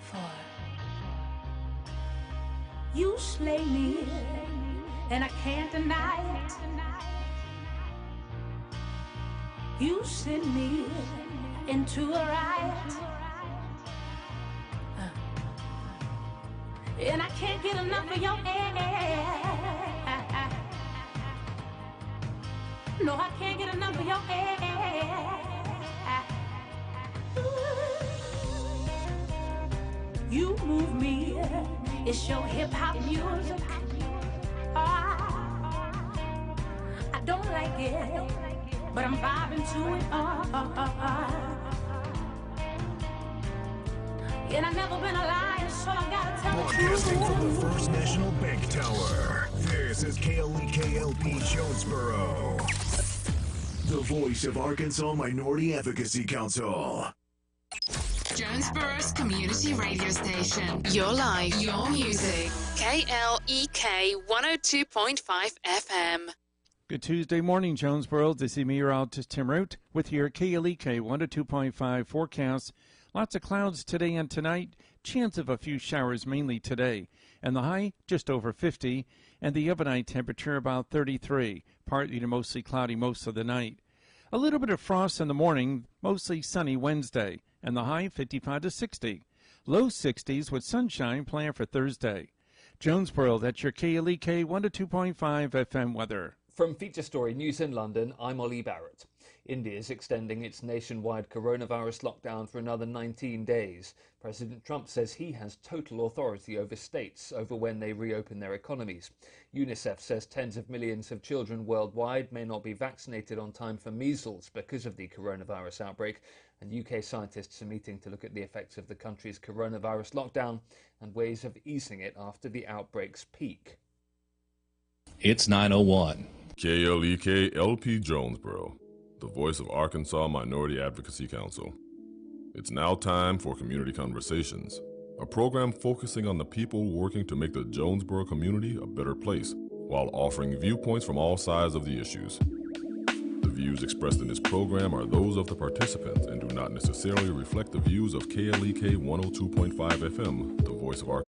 4. You slay me, and I can't deny it. You send me into a riot, and I can't get enough of your air. No, I can't get enough of your air. You move me, it's your hip-hop music. I don't like it, but I'm vibing to it. And I've never been a liar, so I gotta tell the truth. Broadcasting from the First National Bank Tower, this is KLEK Jonesboro, the voice of Arkansas Minority Advocacy Council. Jonesboro's community radio station. Your life, your music. KLEK 102.5 FM. Good Tuesday morning, Jonesboro. This is meteorologist Tim Root with your KLEK 102.5 forecast. Lots of clouds today and tonight. Chance of a few showers mainly today. And the high just over 50. And the overnight temperature about 33. Partly to mostly cloudy most of the night. A little bit of frost in the morning. Mostly sunny Wednesday. And the high 55 to 60. Low 60s with sunshine planned for Thursday. Jonesboro, that's your KLEK 102.5 FM weather. From Feature Story News in London, I'm Ollie Barrett. India is extending its nationwide coronavirus lockdown for another 19 days. President Trump says he has total authority over states over when they reopen their economies. UNICEF says tens of millions of children worldwide may not be vaccinated on time for measles because of the coronavirus outbreak. And UK scientists are meeting to look at the effects of the country's coronavirus lockdown and ways of easing it after the outbreak's peak. It's 9:01. KLEK LP Jonesboro, the voice of Arkansas Minority Advocacy Council. It's now time for Community Conversations, a program focusing on the people working to make the Jonesboro community a better place, while offering viewpoints from all sides of the issues. The views expressed in this program are those of the participants and do not necessarily reflect the views of KLEK 102.5 FM, the voice of Arkansas.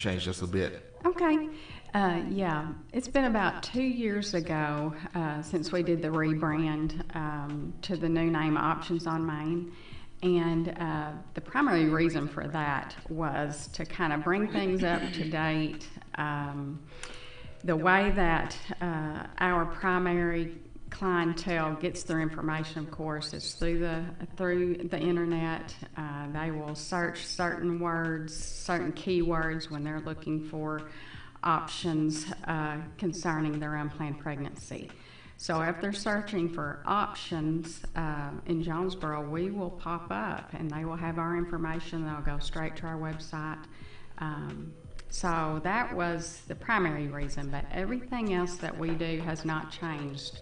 Change just a bit. Okay. Yeah, it's been about 2 years ago since we did the rebrand to the new name Options on Main. And the primary reason for that was to kind of bring things up to date. The way that our primary clientele gets their information, of course, is through the internet. They will search certain words, certain keywords when they're looking for options concerning their unplanned pregnancy. So if they're searching for options in Jonesboro, we will pop up and they will have our information. They'll go straight to our website. So that was the primary reason, but everything else that we do has not changed.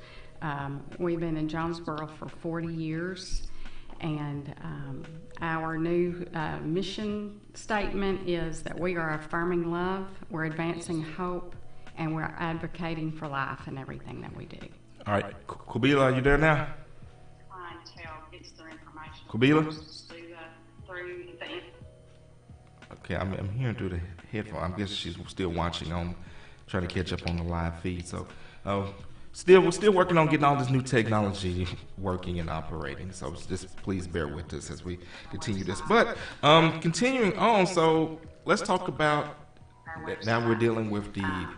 We've been in Jonesboro for 40 years, and our new mission statement is that we are affirming love, we're advancing hope, and we're advocating for life in everything that we do. All right, Kubila, are you there now? Clientele gets their information. Kubila? Through the Okay, I'm hearing through the headphone. I guess she's still watching on, trying to catch up on the live feed. So, we're still working on getting all this new technology working and operating. So just please bear with us as we continue this. But continuing on, so let's talk about now we're dealing with the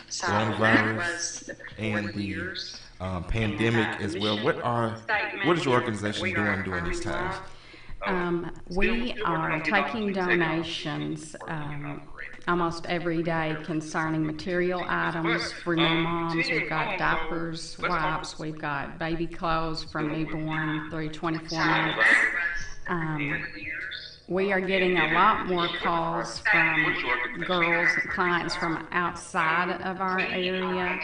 coronavirus and the pandemic as well. What is your organization doing during these times? We are taking donations almost every day concerning material items for new moms. We've got diapers, wipes, we've got baby clothes from newborn through 24 months. We are getting a lot more calls from girls, clients from outside of our area.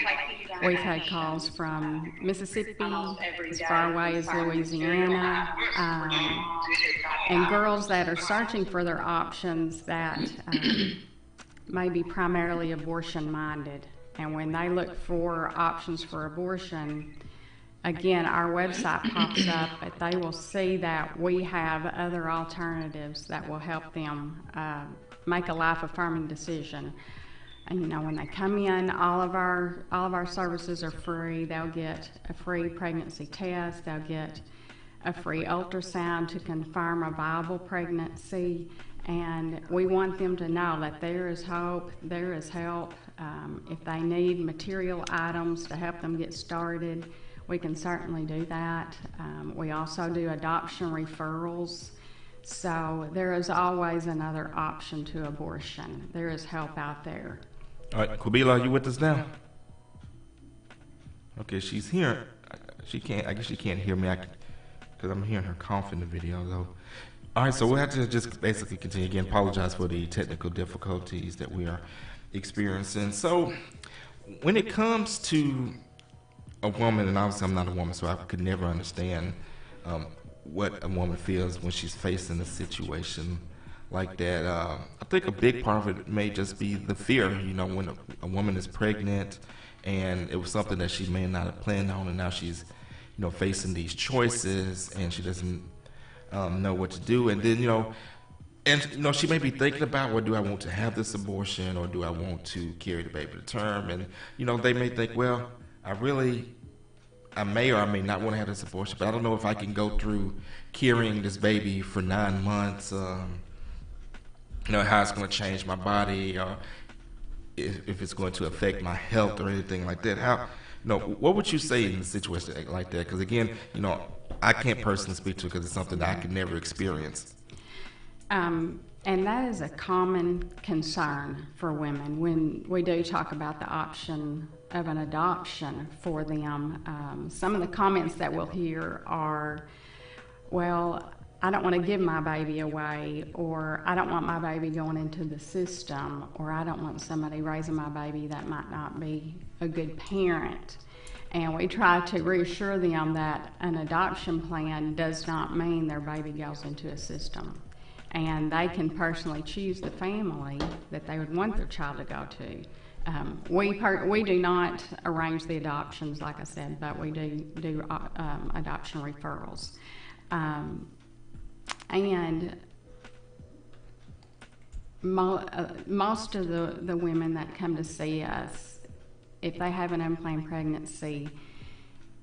We've had calls from Mississippi, as far away as Louisiana, and girls that are searching for their options that may be primarily abortion-minded. And when they look for options for abortion, again, our website pops up, but they will see that we have other alternatives that will help them make a life-affirming decision. And when they come in, all of our services are free. They'll get a free pregnancy test. They'll get a free ultrasound to confirm a viable pregnancy. And we want them to know that there is hope, there is help. If they need material items to help them get started, we can certainly do that. We also do adoption referrals. So there is always another option to abortion. There is help out there. All right, Quabila, are you with us now? Okay, she's here. I guess she can't hear me because I'm hearing her cough in the video, though. All right, so we'll have to just basically continue again. Apologize for the technical difficulties that we are experiencing. So when it comes to a woman, and obviously I'm not a woman, so I could never understand what a woman feels when she's facing a situation like that. I think a big part of it may just be the fear, when a woman is pregnant and it was something that she may not have planned on, and now she's, facing these choices and she doesn't know what to do. And then, she may be thinking about, well, do I want to have this abortion or do I want to carry the baby to term? And, they may think, well, I may or I may not want to have this abortion, but I don't know if I can go through carrying this baby for 9 months, how it's going to change my body, or if it's going to affect my health or anything like that. What would you say in a situation like that? Because again, I can't personally speak to it because it's something that I could never experience. And that is a common concern for women when we do talk about the option of an adoption for them. Some of the comments that we'll hear are, well, I don't want to give my baby away, or I don't want my baby going into the system, or I don't want somebody raising my baby that might not be a good parent. And we try to reassure them that an adoption plan does not mean their baby goes into a system. And they can personally choose the family that they would want their child to go to. We do not arrange the adoptions, like I said, but we do adoption referrals. And most of the women that come to see us, if they have an unplanned pregnancy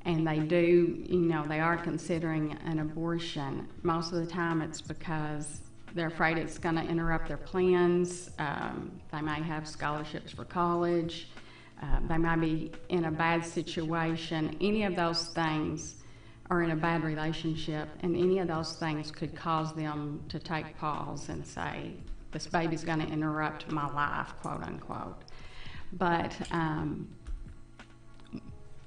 and they do, they are considering an abortion, most of the time it's because they're afraid it's going to interrupt their plans. They may have scholarships for college. They might be in a bad situation. Any of those things, or in a bad relationship, and any of those things could cause them to take pause and say, this baby's going to interrupt my life, quote unquote. But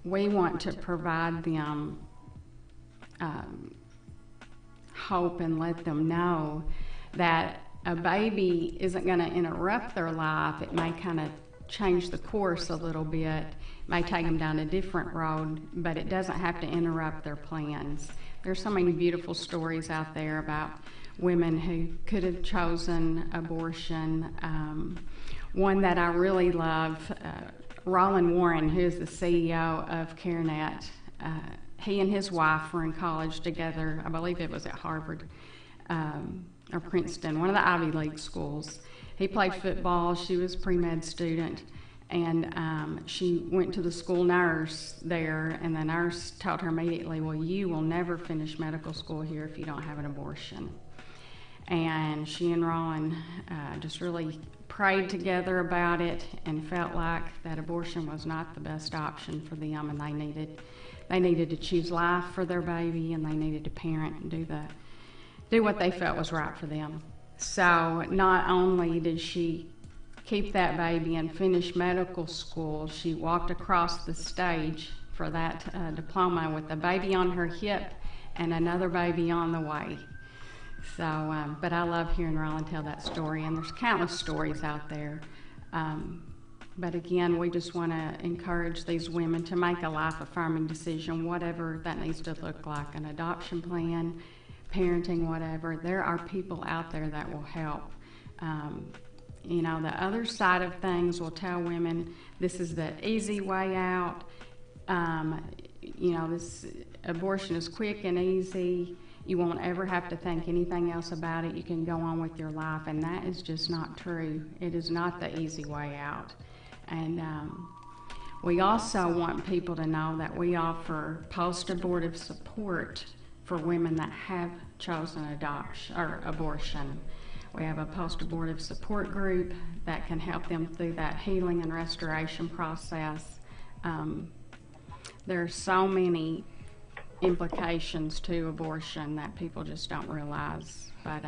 we want to provide them hope and let them know that a baby isn't going to interrupt their life. It may kind of change the course a little bit, may take them down a different road, but it doesn't have to interrupt their plans. There's so many beautiful stories out there about women who could have chosen abortion. One that I really love, Roland Warren, who is the CEO of CareNet, he and his wife were in college together. I believe it was at Harvard or Princeton, one of the Ivy League schools. He played football. She was a pre-med student, and she went to the school nurse there, and the nurse told her immediately, well, you will never finish medical school here if you don't have an abortion. And she and Ron just really prayed together about it and felt like that abortion was not the best option for them, and they needed to choose life for their baby, and they needed to parent and do what they felt was right for them. So not only did she keep that baby and finish medical school, she walked across the stage for that diploma with a baby on her hip and another baby on the way. So, but I love hearing Roland tell that story, and there's countless stories out there. But again, we just want to encourage these women to make a life-affirming decision, whatever that needs to look like, an adoption plan, parenting, whatever. There are people out there that will help. You know, the other side of things will tell women this is the easy way out. You know, this abortion is quick and easy. You won't ever have to think anything else about it. You can go on with your life, and that is just not true. It is not the easy way out. And we also want people to know that we offer post-abortive support for women that have chosen adoption or abortion. We have a post-abortive support group that can help them through that healing and restoration process. There are so many implications to abortion that people just don't realize, but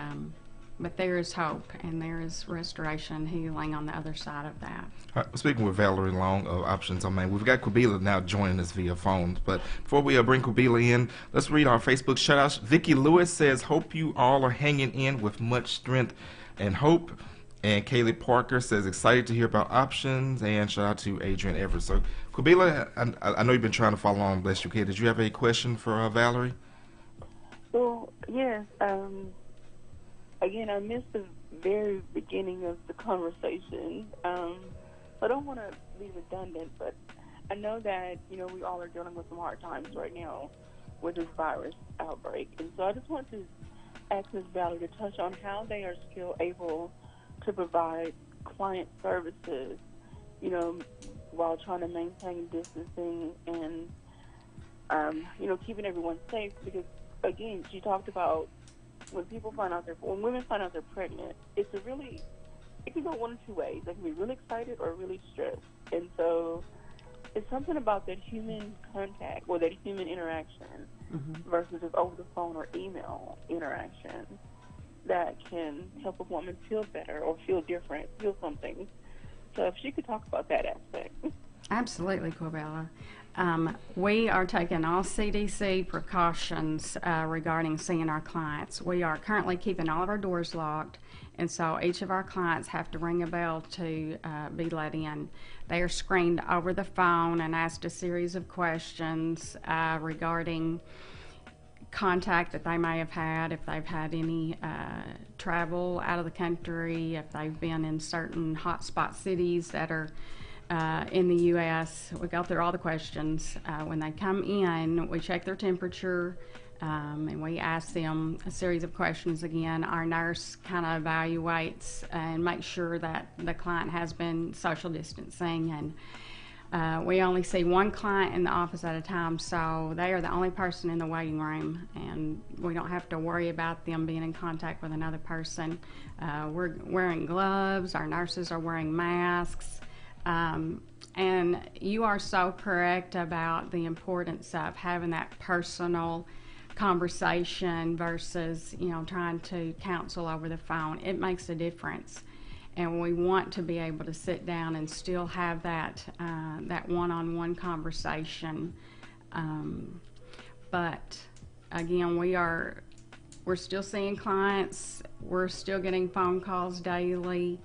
there is hope, and there is restoration and healing on the other side of that. Speaking with Valerie Long of Options on Main, we've got Quabila now joining us via phone. But before we bring Quabila in, let's read our Facebook shout-outs. Vicki Lewis says, hope you all are hanging in with much strength and hope. And Kaylee Parker says, excited to hear about Options. And shout out to Adrian Everett. So, Quabila, I know you've been trying to follow along, bless you, kid. Did you have a question for Valerie? Well, yes. Again, I missed the very beginning of the conversation. I don't want to be redundant, but I know that, you know, we all are dealing with some hard times right now with this virus outbreak. And so I just want to ask Ms. Valerie to touch on how they are still able to provide client services, you know, while trying to maintain distancing and, you know, keeping everyone safe. Because, again, she talked about when women find out they're pregnant, it can go one of two ways. They can be really excited or really stressed. And so it's something about that human contact or that human interaction versus just over the phone or email interaction that can help a woman feel better or feel different, feel something. So if she could talk about that aspect. Absolutely, Quabella. We are taking all CDC precautions regarding seeing our clients. We are currently keeping all of our doors locked, and so each of our clients have to ring a bell to be let in. They are screened over the phone and asked a series of questions regarding contact that they may have had, if they've had any travel out of the country, if they've been in certain hotspot cities that are in the U.S. We go through all the questions. When they come in, we check their temperature, and we ask them a series of questions again. Our nurse kind of evaluates and makes sure that the client has been social distancing, and we only see one client in the office at a time, so they are the only person in the waiting room, and we don't have to worry about them being in contact with another person. We're wearing gloves. Our nurses are wearing masks. And you are so correct about the importance of having that personal conversation versus, you know, trying to counsel over the phone. It makes a difference. And we want to be able to sit down and still have that one-on-one conversation. But again, we're still seeing clients. We're still getting phone calls daily.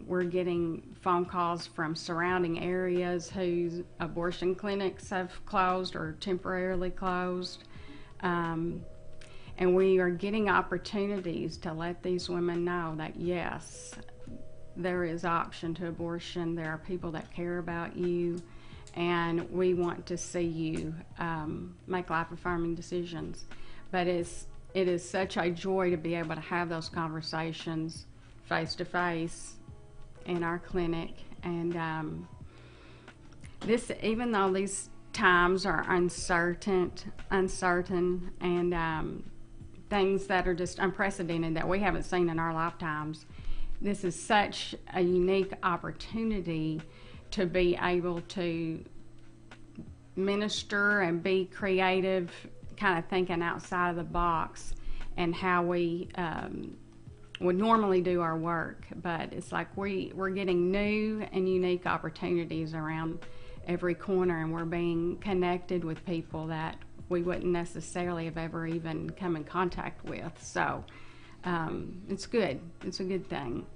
We're getting phone calls from surrounding areas whose abortion clinics have closed or temporarily closed. And we are getting opportunities to let these women know that, yes, there is option to abortion. There are people that care about you, and we want to see you make life-affirming decisions. But it is such a joy to be able to have those conversations face-to-face in our clinic. And even though these times are uncertain and things that are just unprecedented that we haven't seen in our lifetimes, this is such a unique opportunity to be able to minister and be creative, kind of thinking outside of the box and how we would normally do our work. But it's like we're getting new and unique opportunities around every corner, and we're being connected with people that we wouldn't necessarily have ever even come in contact with. So it's good. It's a good thing.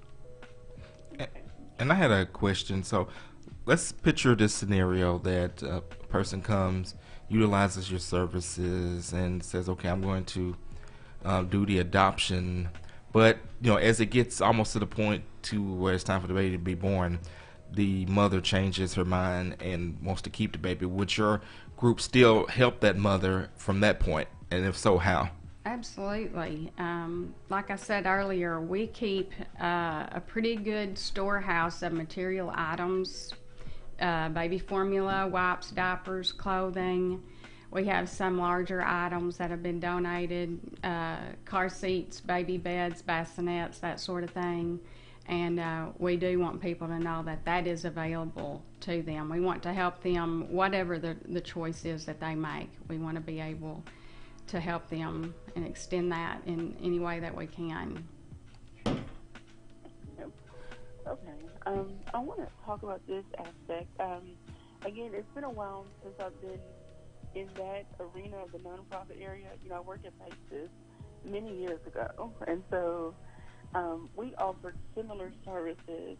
And I had a question. So let's picture this scenario that a person comes, utilizes your services, and says, okay, I'm going to do the adoption. But, as it gets almost to the point to where it's time for the baby to be born, the mother changes her mind and wants to keep the baby. Would your group still help that mother from that point? And if so, how? Absolutely. Like I said earlier, we keep a pretty good storehouse of material items, baby formula, wipes, diapers, clothing. We have some larger items that have been donated, car seats, baby beds, bassinets, that sort of thing. And we do want people to know that that is available to them. We want to help them, whatever the choice is that they make. We want to be able to help them and extend that in any way that we can. Okay. I want to talk about this aspect. Again, it's been a while since I've been in that arena of the nonprofit area. I worked at Paces many years ago, and so we offered similar services.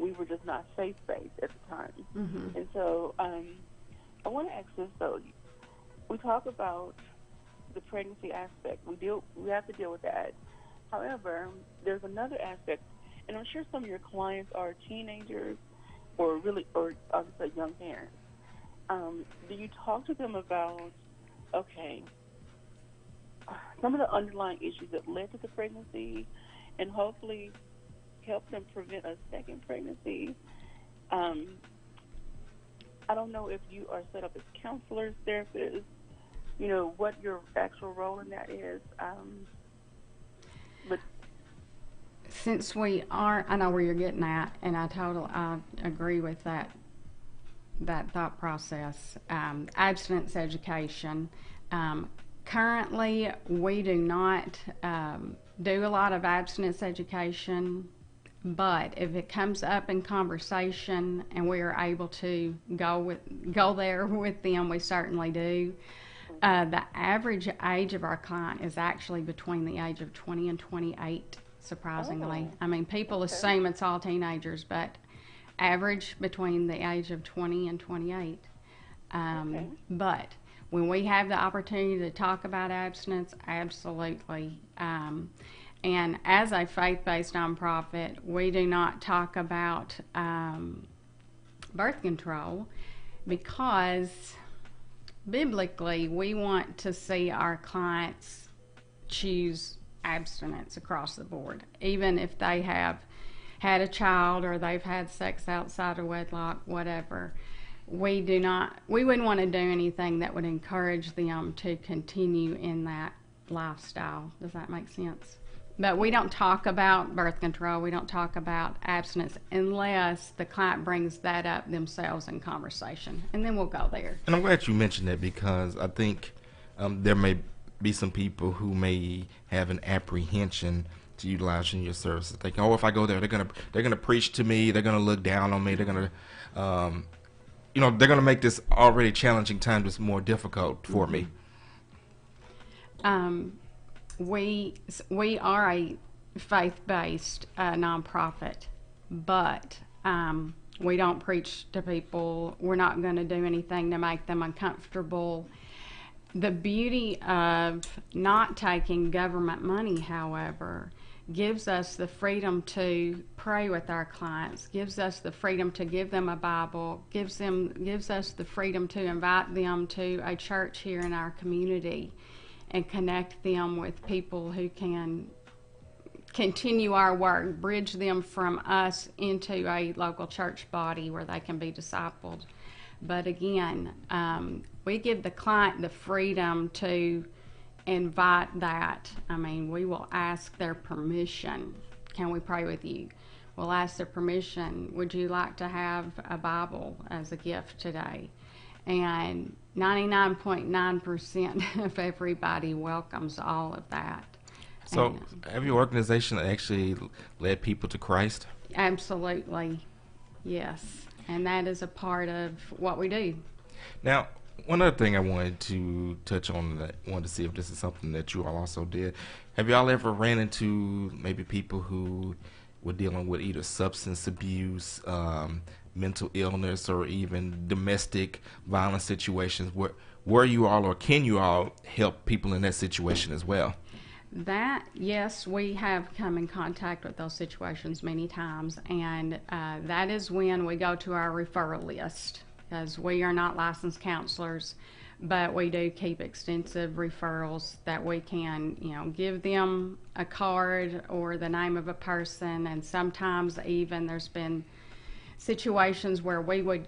We were just not faith-based at the time. Mm-hmm. And so I want to ask this, though. We talk about the pregnancy aspect. We have to deal with that. However, there's another aspect, and I'm sure some of your clients are teenagers or obviously young parents. Do you talk to them about, some of the underlying issues that led to the pregnancy, and hopefully help them prevent a second pregnancy? I don't know if you are set up as counselors, therapists, what your actual role in that is. But since we are, I know where you're getting at, and I agree with that thought process. Abstinence education. Currently, we do not do a lot of abstinence education, but if it comes up in conversation and we are able to go there with them, we certainly do. The average age of our client is actually between the age of 20 and 28, surprisingly. I mean, people assume it's all teenagers, but average between the age of 20 and 28. But when we have the opportunity to talk about abstinence, absolutely. And as a faith-based nonprofit, we do not talk about birth control because biblically we want to see our clients choose abstinence across the board, even if they have had a child or they've had sex outside of wedlock, whatever. We wouldn't want to do anything that would encourage them to continue in that lifestyle. Does that make sense? But we don't talk about birth control. We don't talk about abstinence unless the client brings that up themselves in conversation, and then we'll go there. And I'm glad you mentioned that, because I think there may be some people who may have an apprehension to utilizing your services, thinking, if I go there, they're gonna preach to me, they're gonna look down on me, they're gonna they're gonna make this already challenging time just more difficult for me. We are a faith-based nonprofit, but we don't preach to people. We're not going to do anything to make them uncomfortable. The beauty of not taking government money, however, gives us the freedom to pray with our clients, gives us the freedom to give them a Bible, gives us the freedom to invite them to a church here in our community and connect them with people who can continue our work, bridge them from us into a local church body where they can be discipled. But again, we give the client the freedom to invite that. I mean, we will ask their permission can we pray with you? We'll ask their permission. Would you like to have a Bible as a gift today? And 99.9% of everybody welcomes all of that. So, have your organization actually led people to Christ? Absolutely, yes. And that is a part of what we do. Now, one other thing I wanted to touch on, that wanted to see if this is something that you all also did. Have y'all ever ran into maybe people who were dealing with either substance abuse, mental illness, or even domestic violence situations? Where you all, or can you all help people in that situation as well? That, yes, we have come in contact with those situations many times, and that is when we go to our referral list, because we are not licensed counselors, but we do keep extensive referrals that we can, give them a card or the name of a person, and sometimes even there's been situations where we would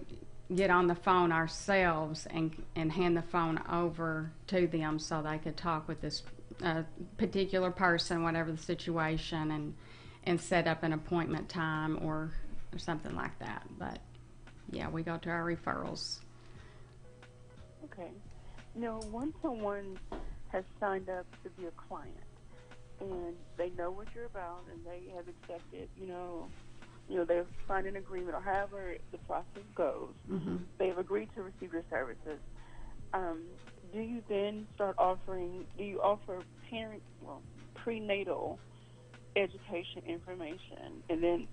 get on the phone ourselves and hand the phone over to them so they could talk with this particular person, whatever the situation, and set up an appointment time or something like that. But yeah, we go to our referrals. Okay. Once someone has signed up to be a client and they know what you're about and they have accepted, they've signed an agreement, or however the process goes, they've agreed to receive your services. Do you then do you offer prenatal education information, and then,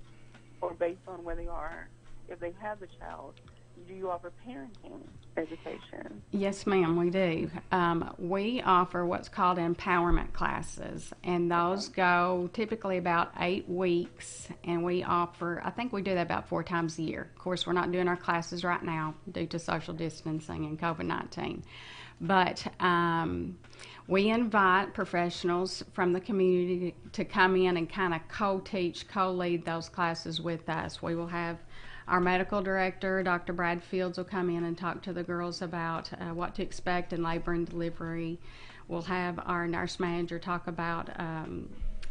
or based on where they are, if they have the child, do you offer parenting education? Yes, ma'am, we do. We offer what's called empowerment classes, and those go typically about 8 weeks, and we offer, I think we do that about 4 times a year. Of course, we're not doing our classes right now due to social distancing and COVID-19, but we invite professionals from the community to come in and kind of co-teach, co-lead those classes with us. We will have our medical director, Dr. Brad Fields, will come in and talk to the girls about what to expect in labor and delivery. We'll have our nurse manager talk about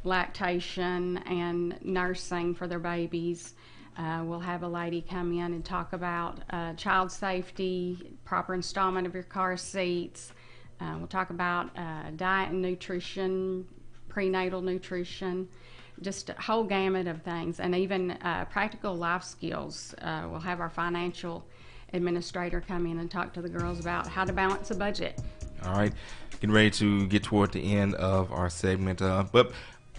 lactation and nursing for their babies. We'll have a lady come in and talk about child safety, proper installment of your car seats. We'll talk about diet and nutrition, prenatal nutrition, just a whole gamut of things, and even practical life skills. We'll have our financial administrator come in and talk to the girls about how to balance a budget. All right, getting ready to get toward the end of our segment, but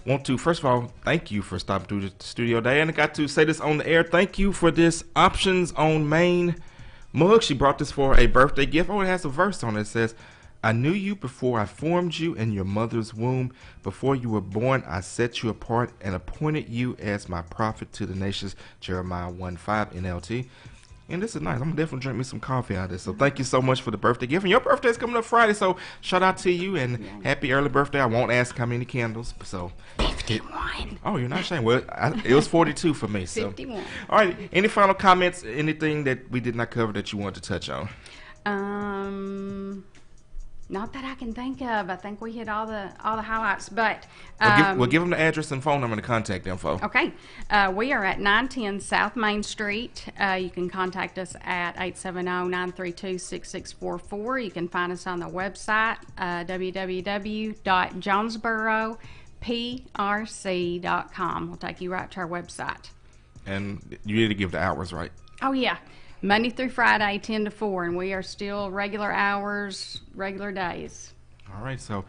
want to first of all thank you for stopping through the studio today, and I got to say this on the air. Thank you for this Options on Main mug. She brought this for a birthday gift. Oh, it has a verse on it. It says, I knew you before I formed you in your mother's womb. Before you were born, I set you apart and appointed you as my prophet to the nations. Jeremiah 1:5 NLT. And this is nice. I'm going to definitely drink me some coffee out of this. So thank you so much for the birthday gift. And your birthday is coming up Friday, so shout out to you and happy early birthday. I won't ask how many candles. So 51. Oh, you're not ashamed. Well, it was 42 for me. So. 51. All right. Any final comments? Anything that we did not cover that you want to touch on? Not that I can think of. I think we hit all the highlights, but we'll give them the address and phone number and the contact info. Okay, we are at 910 South Main Street. You can contact us at 870-932-6644. You can find us on the website www.jonesboroprc.com. We'll take you right to our website. And you need to give the hours, right? Oh yeah. Monday through Friday, 10 to 4, and we are still regular hours, regular days. All right, so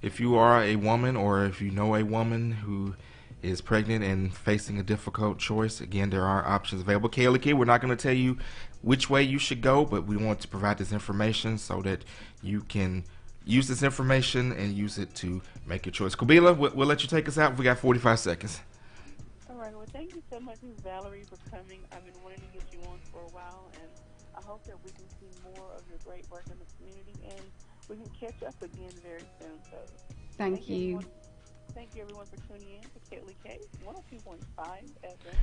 if you are a woman or if you know a woman who is pregnant and facing a difficult choice, again, there are options available. KLEK, we're not going to tell you which way you should go, but we want to provide this information so that you can use this information and use it to make your choice. Kabila, we'll let you take us out. We got 45 seconds. All right, well, thank you so much, Ms. Valerie, for coming. I've been wanting to get you on for a while, and I hope that we can see more of your great work in the community, and we can catch up again very soon. So Thank you. Thank you, everyone, for tuning in to KLEK 102.5 FM.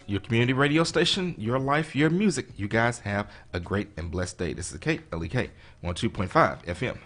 Your community radio station, your life, your music. You guys have a great and blessed day. This is KLEK 102.5 FM.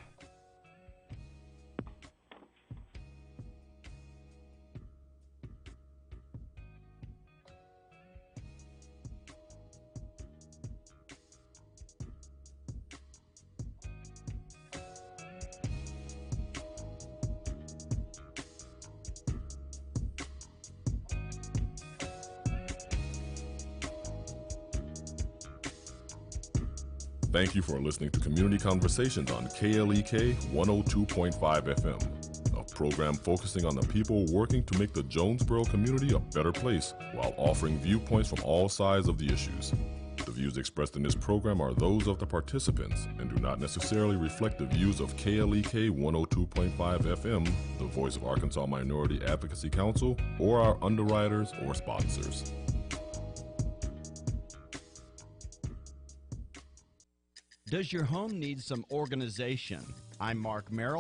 Thank you for listening to Community Conversations on KLEK 102.5 FM, a program focusing on the people working to make the Jonesboro community a better place while offering viewpoints from all sides of the issues. The views expressed in this program are those of the participants and do not necessarily reflect the views of KLEK 102.5 FM, the voice of Arkansas Minority Advocacy Council, or our underwriters or sponsors. Does your home need some organization? I'm Mark Merrill.